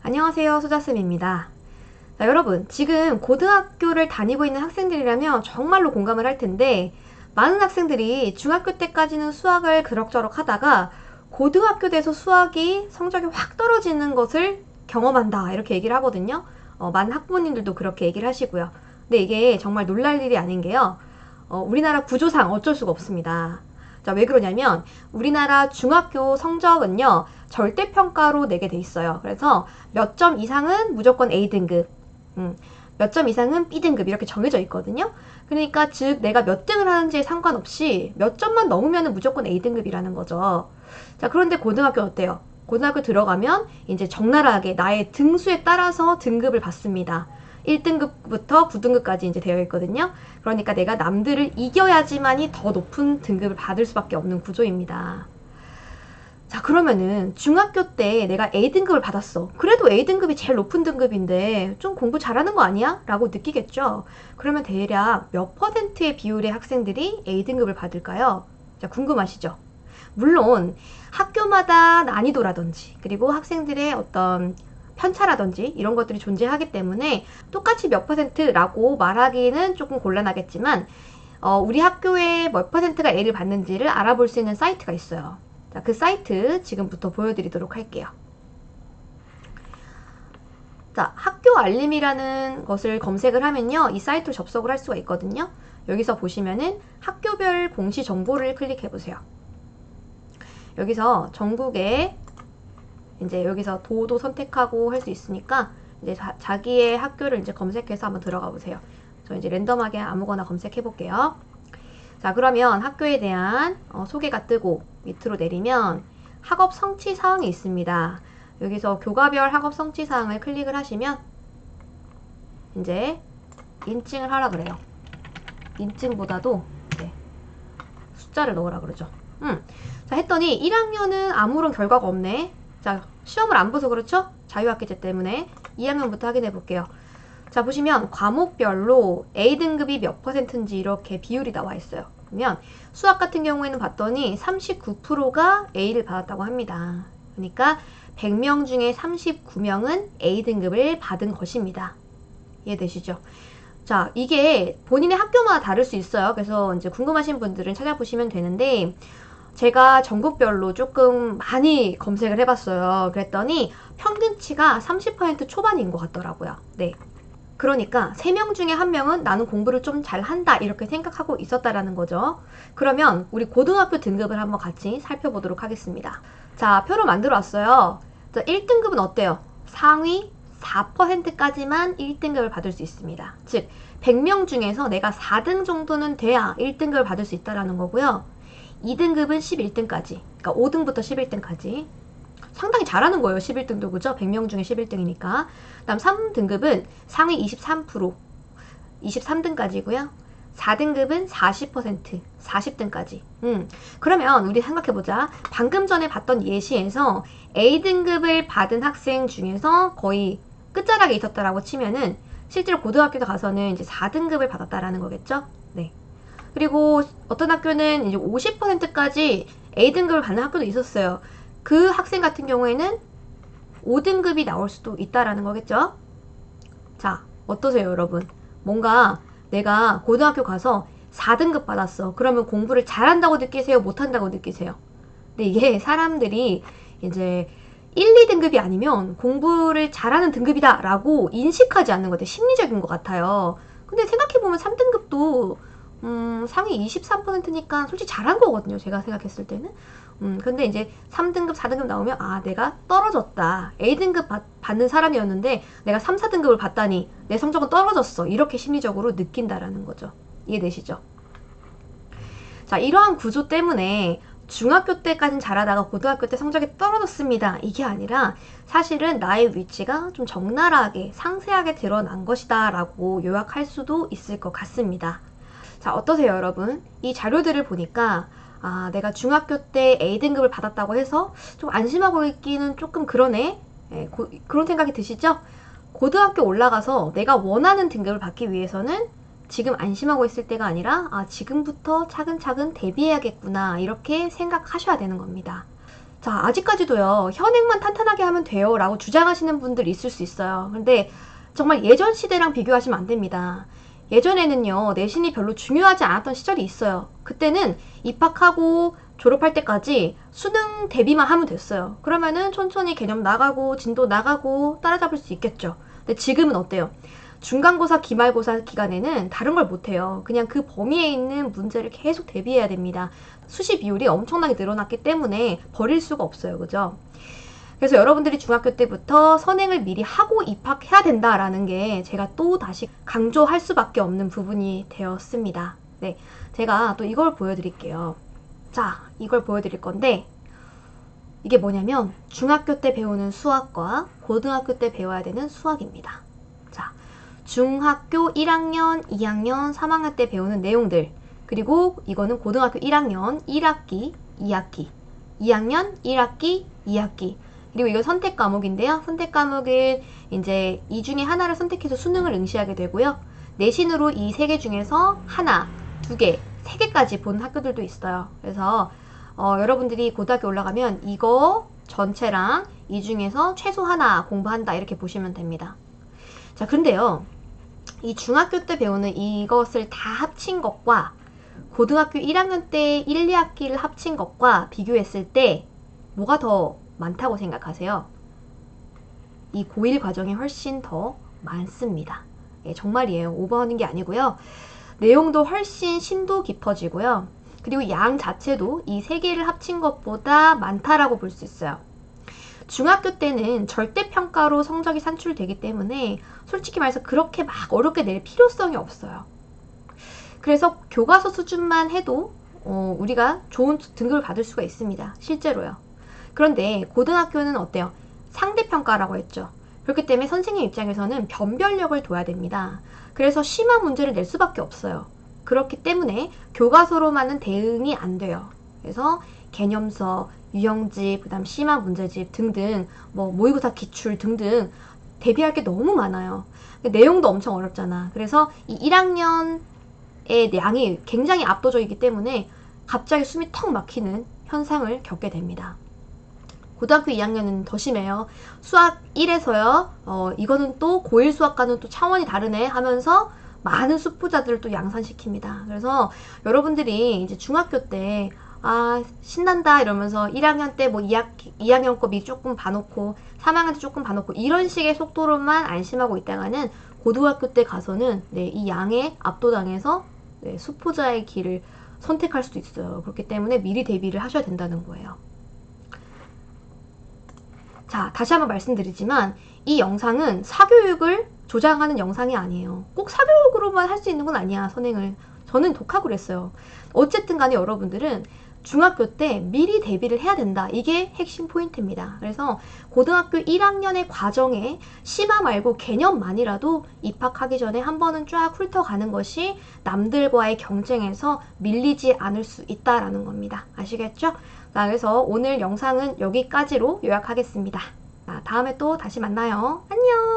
안녕하세요, 소자쌤입니다. 자, 여러분, 지금 고등학교를 다니고 있는 학생들이라면 정말로 공감을 할 텐데, 많은 학생들이 중학교 때까지는 수학을 그럭저럭 하다가 고등학교 돼서 수학이 성적이 확 떨어지는 것을 경험한다, 이렇게 얘기를 하거든요. 많은 학부모님들도 그렇게 얘기를 하시고요. 근데 이게 정말 놀랄 일이 아닌 게요, 우리나라 구조상 어쩔 수가 없습니다. 자, 왜 그러냐면 우리나라 중학교 성적은요, 절대평가로 내게 돼 있어요. 그래서 몇 점 이상은 무조건 A등급, 몇 점 이상은 B등급 이렇게 정해져 있거든요. 그러니까 즉 내가 몇 등을 하는지에 상관없이 몇 점만 넘으면 무조건 A등급이라는 거죠. 자, 그런데 고등학교 어때요? 고등학교 들어가면 이제 적나라하게 나의 등수에 따라서 등급을 받습니다. 1등급부터 9등급까지 이제 되어 있거든요. 그러니까 내가 남들을 이겨야지만이 더 높은 등급을 받을 수밖에 없는 구조입니다. 자, 그러면은 중학교 때 내가 A등급을 받았어. 그래도 A등급이 제일 높은 등급인데 좀 공부 잘하는 거 아니야? 라고 느끼겠죠. 그러면 대략 몇 %의 비율의 학생들이 A등급을 받을까요? 자, 궁금하시죠? 물론 학교마다 난이도라든지 그리고 학생들의 어떤 편차라든지 이런 것들이 존재하기 때문에 똑같이 몇 %라고 말하기는 조금 곤란하겠지만 우리 학교에 몇 %가 A를 받는지를 알아볼 수 있는 사이트가 있어요. 자, 그 사이트 지금부터 보여드리도록 할게요. 자, 학교 알림이라는 것을 검색을 하면요, 이 사이트로 접속을 할 수가 있거든요. 여기서 보시면은 학교별 공시 정보를 클릭해 보세요. 여기서 전국에 이제 여기서 도도 선택하고 할 수 있으니까 이제 자기의 학교를 이제 검색해서 한번 들어가 보세요. 저 이제 랜덤하게 아무거나 검색해 볼게요. 자, 그러면 학교에 대한 소개가 뜨고 밑으로 내리면 학업 성취 사항이 있습니다. 여기서 교과별 학업 성취 사항을 클릭을 하시면 이제 인증을 하라 그래요. 인증보다도 네, 숫자를 넣으라 그러죠. 자, 했더니 1학년은 아무런 결과가 없네. 자, 시험을 안 봐서 그렇죠? 자유학기제 때문에 2학년부터 확인해 볼게요. 자, 보시면 과목별로 A등급이 몇 %인지 이렇게 비율이 나와 있어요. 그러면 수학 같은 경우에는 봤더니 39%가 A를 받았다고 합니다. 그러니까 100명 중에 39명은 A등급을 받은 것입니다. 이해되시죠? 자, 이게 본인의 학교마다 다를 수 있어요. 그래서 이제 궁금하신 분들은 찾아보시면 되는데, 제가 전국별로 조금 많이 검색을 해봤어요. 그랬더니 평균치가 30% 초반인 것 같더라고요. 네. 그러니까 3명 중에 1명은 나는 공부를 좀 잘한다 이렇게 생각하고 있었다라는 거죠. 그러면 우리 고등학교 등급을 한번 같이 살펴보도록 하겠습니다. 자, 표로 만들어 왔어요. 자, 1등급은 어때요? 상위 4%까지만 1등급을 받을 수 있습니다. 즉 100명 중에서 내가 4등 정도는 돼야 1등급을 받을 수 있다는 거고요. 2등급은 11등까지, 그러니까 5등부터 11등까지. 상당히 잘하는 거예요. 11등도, 그죠? 100명 중에 11등이니까. 다음 3등급은 상위 23%, 23등까지고요. 4등급은 40%, 40등까지. 그러면 우리 생각해보자. 방금 전에 봤던 예시에서 A등급을 받은 학생 중에서 거의 끝자락에 있었다라고 치면은 실제로 고등학교에 가서는 이제 4등급을 받았다라는 거겠죠? 네. 그리고 어떤 학교는 이제 50%까지 A등급을 받는 학교도 있었어요. 그 학생 같은 경우에는 5등급이 나올 수도 있다라는 거겠죠? 자, 어떠세요, 여러분? 뭔가 내가 고등학교 가서 4등급 받았어. 그러면 공부를 잘한다고 느끼세요? 못한다고 느끼세요? 근데 이게 사람들이 이제 1, 2등급이 아니면 공부를 잘하는 등급이다 라고 인식하지 않는 것 같아요. 심리적인 것 같아요. 근데 생각해보면 3등급도 상위 23%니까 솔직히 잘한 거거든요. 제가 생각했을 때는. 근데 이제 3등급, 4등급 나오면 아, 내가 떨어졌다. A등급 받는 사람이었는데 내가 3, 4등급을 받다니 내 성적은 떨어졌어. 이렇게 심리적으로 느낀다라는 거죠. 이해되시죠? 자, 이러한 구조 때문에 중학교 때까지는 잘하다가 고등학교 때 성적이 떨어졌습니다. 이게 아니라 사실은 나의 위치가 좀 적나라하게 상세하게 드러난 것이다 라고 요약할 수도 있을 것 같습니다. 자, 어떠세요, 여러분? 이 자료들을 보니까 아, 내가 중학교 때 A등급을 받았다고 해서 좀 안심하고 있기는 조금 그러네. 그런 생각이 드시죠? 고등학교 올라가서 내가 원하는 등급을 받기 위해서는 지금 안심하고 있을 때가 아니라 아, 지금부터 차근차근 대비해야겠구나 이렇게 생각하셔야 되는 겁니다. 자, 아직까지도요, 현행만 탄탄하게 하면 돼요 라고 주장하시는 분들 있을 수 있어요. 근데 정말 예전 시대랑 비교하시면 안 됩니다. 예전에는요, 내신이 별로 중요하지 않았던 시절이 있어요. 그때는 입학하고 졸업할 때까지 수능 대비만 하면 됐어요. 그러면은 천천히 개념 나가고 진도 나가고 따라잡을 수 있겠죠. 근데 지금은 어때요? 중간고사, 기말고사 기간에는 다른 걸 못해요. 그냥 그 범위에 있는 문제를 계속 대비해야 됩니다. 수시 비율이 엄청나게 늘어났기 때문에 버릴 수가 없어요. 그죠? 그래서 여러분들이 중학교 때부터 선행을 미리 하고 입학해야 된다라는 게 제가 또 다시 강조할 수밖에 없는 부분이 되었습니다. 네, 제가 또 이걸 보여드릴게요. 자, 이걸 보여드릴 건데 이게 뭐냐면 중학교 때 배우는 수학과 고등학교 때 배워야 되는 수학입니다. 자, 중학교 1학년, 2학년, 3학년 때 배우는 내용들, 그리고 이거는 고등학교 1학년 1학기, 2학기, 2학년 1학기, 2학기, 그리고 이거 선택 과목인데요. 선택 과목은 이제 이 중에 하나를 선택해서 수능을 응시하게 되고요. 내신으로 이 세 개 중에서 하나, 두 개, 세 개까지 본 학교들도 있어요. 그래서 여러분들이 고등학교 올라가면 이거 전체랑 이 중에서 최소 하나 공부한다 이렇게 보시면 됩니다. 자, 근데요, 이 중학교 때 배우는 이것을 다 합친 것과 고등학교 1학년 때 1, 2학기를 합친 것과 비교했을 때 뭐가 더 많다고 생각하세요? 이 고1 과정이 훨씬 더 많습니다. 예, 정말이에요. 오버하는 게 아니고요. 내용도 훨씬 심도 깊어지고요. 그리고 양 자체도 이 세 개를 합친 것보다 많다라고 볼 수 있어요. 중학교 때는 절대평가로 성적이 산출되기 때문에 솔직히 말해서 그렇게 막 어렵게 낼 필요성이 없어요. 그래서 교과서 수준만 해도 우리가 좋은 등급을 받을 수가 있습니다. 실제로요. 그런데 고등학교는 어때요? 상대평가라고 했죠. 그렇기 때문에 선생님 입장에서는 변별력을 둬야 됩니다. 그래서 심한 문제를 낼 수밖에 없어요. 그렇기 때문에 교과서로만은 대응이 안 돼요. 그래서 개념서, 유형집, 그 다음 심한 문제집 등등, 뭐 모의고사 기출 등등 대비할 게 너무 많아요. 내용도 엄청 어렵잖아. 그래서 이 1학년의 양이 굉장히 압도적이기 때문에 갑자기 숨이 턱 막히는 현상을 겪게 됩니다. 고등학교 2학년은 더 심해요. 수학 1에서요, 이거는 또 고1 수학과는 또 차원이 다르네 하면서 많은 수포자들을 또 양산시킵니다. 그래서 여러분들이 이제 중학교 때 신난다 이러면서 1학년 때 뭐 2학년 거 미리 조금 봐놓고 3학년 때 조금 봐놓고 이런 식의 속도로만 안심하고 있다가는 고등학교 때 가서는 이 양에 압도당해서 수포자의 길을 선택할 수도 있어요. 그렇기 때문에 미리 대비를 하셔야 된다는 거예요. 자, 다시 한번 말씀드리지만 이 영상은 사교육을 조장하는 영상이 아니에요. 꼭 사교육으로만 할 수 있는 건 아니야, 선행을. 저는 독학을 했어요. 어쨌든 간에 여러분들은 중학교 때 미리 대비를 해야 된다. 이게 핵심 포인트입니다. 그래서 고등학교 1학년의 과정에 심화 말고 개념만이라도 입학하기 전에 한 번은 쫙 훑어가는 것이 남들과의 경쟁에서 밀리지 않을 수 있다라는 겁니다. 아시겠죠? 자, 그래서 오늘 영상은 여기까지로 요약하겠습니다. 다음에 또 다시 만나요. 안녕!